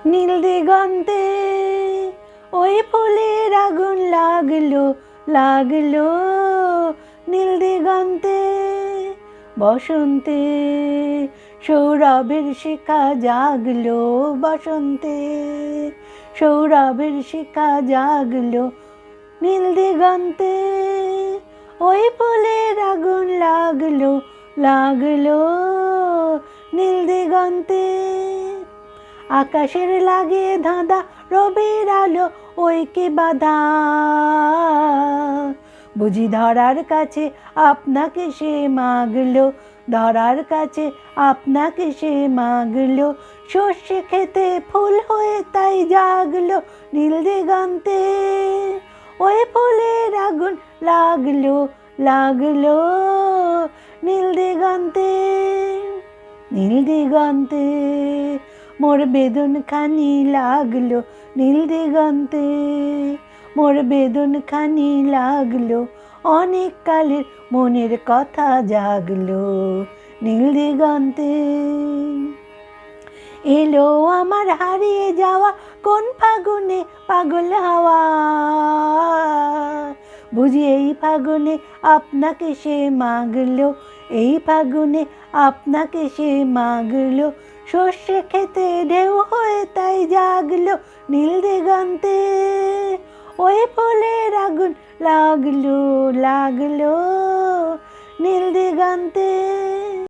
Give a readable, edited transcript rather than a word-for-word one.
নীল দিগন্তে ওই ফুলের আগুন লাগলো লাগলো, নীল দিগন্তে বসন্তে সৌরভের শিখা জাগলো, বসন্তে সৌরভের শিখা জাগলো, নীল দিগন্তে ওই ফুলের আগুন লাগলো লাগলো, নীল দিগন্তে আকাশের লাগে ধাঁধা রবির আলো ওই কি বাধা, বুঝি ধরার কাছে আপনাকে সে মাগলো, ধরার কাছে আপনাকে সে মাগলো, সর্ষে খেতে ফুল হয়ে তাই জাগলো, নীল দিগন্তে ওই ফুলের আগুন লাগলো লাগলো, নীল দিগন্তে নীল দিগন্তে মোর বেদন খানি লাগলো, নীল দিগন্তে মোর বেদন খানি লাগলো, অনেক কালের মনের কথা জাগলো, নীল দিগন্তে এলো আমার হারিয়ে যাওয়া কোন ফাগুনে পাগল হাওয়া, বুঝি এই ফাগুনে আপনাকে সে মাগলো, এই ফাগুনে আপনাকে সে মাগলো, সর্ষে খেতে ঢেউ হয়ে তাই জাগলো, নীল দিগন্তে ওই ফুলের আগুন লাগলো লাগলো, নীল দিগন্তে।